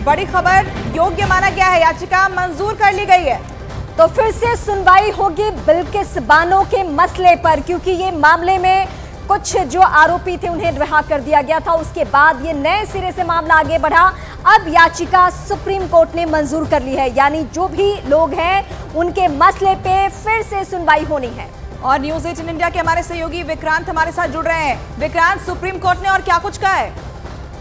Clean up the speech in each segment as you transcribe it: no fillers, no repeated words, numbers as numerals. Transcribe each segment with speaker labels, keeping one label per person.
Speaker 1: बड़ी खबर, योग्य माना गया है, याचिका मंजूर कर ली गई है।
Speaker 2: तो फिर से सुनवाई होगी बिल्किस बानो के मसले पर, क्योंकि ये मामले में कुछ जो आरोपी थे उन्हें रिहा कर दिया गया था। उसके बाद ये नए सिरे से मामला आगे बढ़ा। अब याचिका सुप्रीम कोर्ट ने मंजूर कर ली है, यानी जो भी लोग हैं उनके मसले पे फिर से सुनवाई होनी है।
Speaker 1: और न्यूज 18 इंडिया के हमारे सहयोगी विक्रांत हमारे साथ जुड़ रहे हैं। विक्रांत, सुप्रीम कोर्ट ने और क्या कुछ कहा है?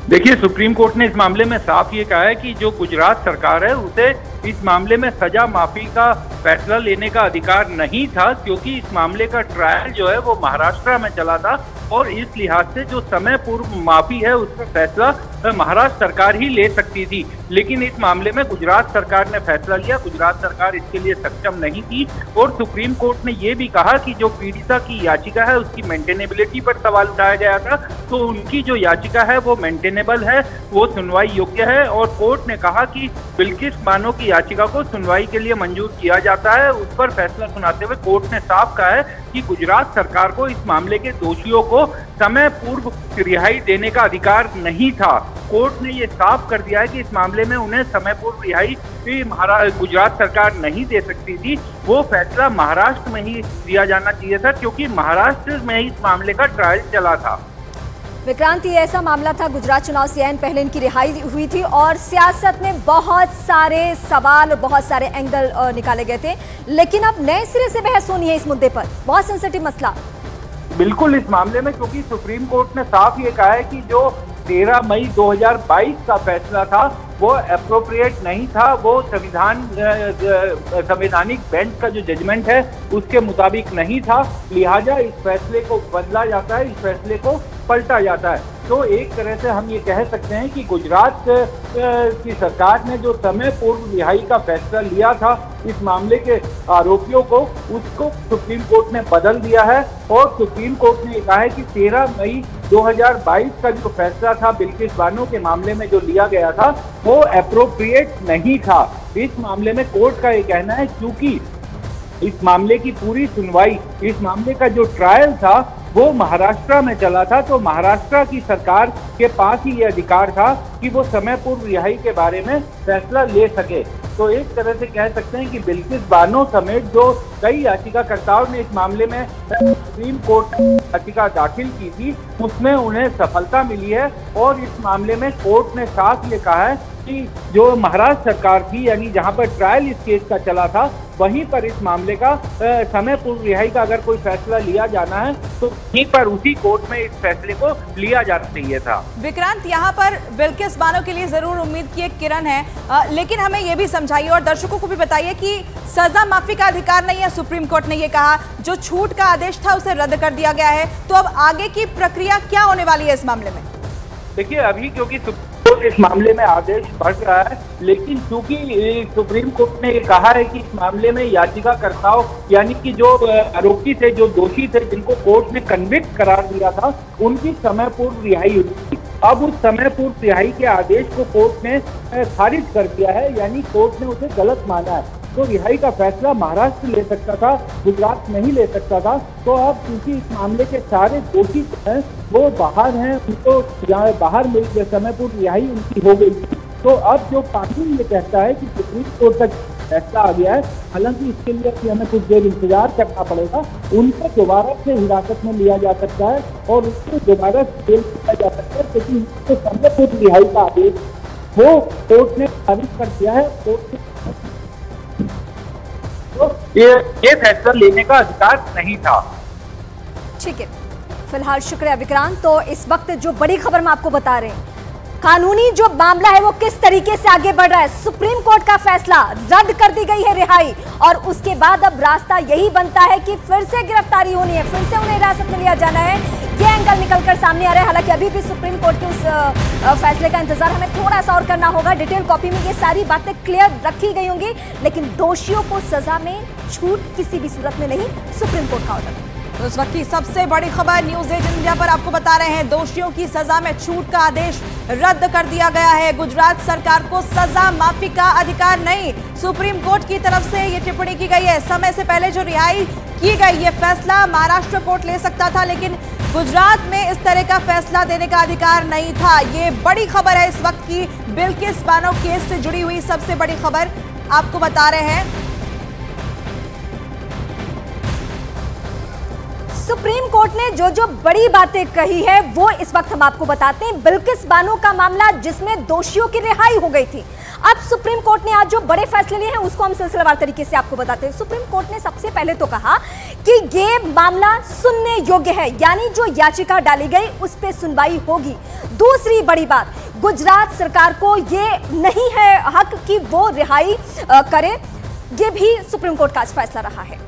Speaker 3: देखिए, सुप्रीम कोर्ट ने इस मामले में साफ ये कहा है कि जो गुजरात सरकार है उसे इस मामले में सजा माफी का फैसला लेने का अधिकार नहीं था, क्योंकि इस मामले का ट्रायल जो है वो महाराष्ट्र में चला था और इस लिहाज से जो समय पूर्व माफी है उसका फैसला महाराष्ट्र सरकार ही ले सकती थी। लेकिन इस मामले में गुजरात सरकार ने फैसला लिया। गुजरात सरकार इसके लिए सक्षम नहीं थी और सुप्रीम कोर्ट ने ये भी कहा कि जो पीड़िता की याचिका है उसकी मेंटेनेबिलिटी पर सवाल उठाया गया था, तो उनकी जो याचिका है वो मेंटेनेबल है, वो सुनवाई योग्य है। और कोर्ट ने कहा कि बिल्किस बानो की याचिका को सुनवाई के लिए मंजूर किया जाता है। उस पर फैसला सुनाते हुए कोर्ट ने साफ कहा है कि गुजरात सरकार को इस मामले के दोषियों को समय पूर्व रिहाई देने का अधिकार नहीं था। कोर्ट ने ये साफ कर दिया है कि इस मामले में उन्हें समय पूर्व रिहाई गुजरात सरकार नहीं दे सकती थी। वो फैसला महाराष्ट्र में ही दिया जाना चाहिए था, क्योंकि महाराष्ट्र में ही इस मामले का ट्रायल चला था।
Speaker 2: विक्रांत, ये ऐसा मामला था, गुजरात चुनाव से आइन पहले इनकी रिहाई हुई थी और सियासत में बहुत सारे सवाल, बहुत सारे एंगल निकाले गए थे, लेकिन अब नए सिरे से बहस होनी है इस मुद्दे पर। बहुत सेंसिटिव मसला।
Speaker 3: बिल्कुल, इस मामले में क्योंकि सुप्रीम कोर्ट ने साफ ये कहा है कि जो 13 मई 2022 का फैसला था वो अप्रोप्रिएट नहीं था, वो संवैधानिक बेंच का जो जजमेंट है उसके मुताबिक नहीं था, लिहाजा इस फैसले को बदला जाता है, इस फैसले को पलटा जाता है। तो एक तरह से हम ये कह सकते हैं कि गुजरात की सरकार ने जो समय पूर्व रिहाई का फैसला लिया था इस मामले के आरोपियों को, उसको सुप्रीम कोर्ट ने बदल दिया है और सुप्रीम कोर्ट ने कहा है कि 13 मई 2022 का जो फैसला था बिल्किस बानो के मामले में जो लिया गया था वो अप्रोप्रिएट नहीं था। इस मामले में कोर्ट का ये कहना है क्योंकि इस मामले की पूरी सुनवाई, इस मामले का जो ट्रायल था वो महाराष्ट्र में चला था, तो महाराष्ट्र की सरकार के पास ही ये अधिकार था कि वो समय पूर्व रिहाई के बारे में फैसला ले सके। तो एक तरह से कह सकते हैं कि बिल्किस बानो समेत जो कई याचिकाकर्ताओं ने इस मामले में सुप्रीम कोर्ट में याचिका दाखिल की थी उसमें उन्हें सफलता मिली है और इस मामले में कोर्ट ने साफ ये कहा है कि जो महाराष्ट्र सरकार थी, यानी जहां पर ट्रायल इस केस का चला था, वहीं पर इस मामले का समय पूर्व रिहाई का अगर कोई फैसला लिया जाना है तो वहीं पर उसी कोर्ट में इस फैसले को लिया जाना चाहिए था।
Speaker 1: विक्रांत, यहाँ पर बिल्किस बानो के लिए जरूर उम्मीद की एक किरण है, लेकिन हमें ये भी समझाइए और दर्शकों को भी बताइए कि सजा माफी का अधिकार नहीं है, सुप्रीम कोर्ट ने ये कहा, जो छूट का आदेश था उसे रद्द कर दिया गया है, तो अब आगे की प्रक्रिया क्या होने वाली है इस मामले में?
Speaker 3: देखिए, अभी क्योंकि इस मामले में आदेश बढ़ रहा है, लेकिन चूंकि सुप्रीम कोर्ट ने ये कहा है कि इस मामले में याचिकाकर्ताओं यानी कि जो आरोपी थे, जो दोषी थे, जिनको कोर्ट ने कन्विक्ट करार दिया था, उनकी समय पूर्व रिहाई हुई थी। अब उस समय पूर्व रिहाई के आदेश को कोर्ट ने खारिज कर दिया है, यानी कोर्ट ने उसे गलत माना है। तो रिहाई का फैसला महाराष्ट्र ले सकता था, गुजरात नहीं ले सकता था। तो अब क्योंकि इस मामले के सारे दोषी हैं वो बाहर हैं, उनको बाहर मिल गए, समय पूर्व रिहाई उनकी हो गई। तो अब जो कानून ये कहता है कि सुप्रीम कोर्ट तक फैसला आ गया है, हालांकि इसके लिए कि हमें कुछ देर इंतजार करना पड़ेगा, उनको दोबारा से हिरासत में लिया जा सकता है और उसको दोबारा जेल किया जा सकता है, क्योंकि उनको समय पूर्व रिहाई का आदेश वो कोर्ट ने खारिज कर दिया है। कोर्ट ने तो ये फैसला लेने का अधिकार नहीं था।
Speaker 2: ठीक है, फिलहाल शुक्रिया विक्रांत। तो इस वक्त जो बड़ी खबर मैं आपको बता रहे हैं, कानूनी जो मामला है वो किस तरीके से आगे बढ़ रहा है। सुप्रीम कोर्ट का फैसला, रद्द कर दी गई है रिहाई और उसके बाद अब रास्ता यही बनता है कि फिर से गिरफ्तारी होनी है, फिर से उन्हें हिरासत में लिया जाना है। ये एंगल निकलकर सामने आ रहा है। हालांकि अभी भी सुप्रीम कोर्ट के उस फैसले का इंतजार हमें थोड़ा सा और करना होगा। डिटेल कॉपी में ये सारी बातें क्लियर रखी गई होंगी, लेकिन दोषियों को सजा में छूट किसी भी सूरत में नहीं, सुप्रीम कोर्ट का ऑर्डर।
Speaker 1: तो इस वक्त की सबसे बड़ी खबर न्यूज 8 इंडिया पर आपको बता रहे हैं, दोषियों की सजा में छूट का आदेश रद्द कर दिया गया है। गुजरात सरकार को सजा माफी का अधिकार नहीं, सुप्रीम कोर्ट की तरफ से ये टिप्पणी की गई है। समय से पहले जो रिहाई की गई, ये फैसला महाराष्ट्र कोर्ट ले सकता था, लेकिन गुजरात में इस तरह का फैसला देने का अधिकार नहीं था। ये बड़ी खबर है इस वक्त की, बिल्किस बानो केस से जुड़ी हुई सबसे बड़ी खबर आपको बता रहे हैं।
Speaker 2: सुप्रीम कोर्ट ने जो जो बड़ी बातें कही है वो इस वक्त हम आपको बताते हैं। बिल्किस बानो का मामला जिसमें दोषियों की रिहाई हो गई थी, अब सुप्रीम कोर्ट ने आज जो बड़े फैसले लिए हैं उसको हम सिलसिलेवार तरीके से आपको बताते हैं। सुप्रीम कोर्ट ने सबसे पहले तो कहा कि ये मामला सुनने योग्य है, यानी जो याचिका डाली गई उस पर सुनवाई होगी। दूसरी बड़ी बात, गुजरात सरकार को ये नहीं है हक कि वो रिहाई करे, ये भी सुप्रीम कोर्ट का आज फैसला रहा है।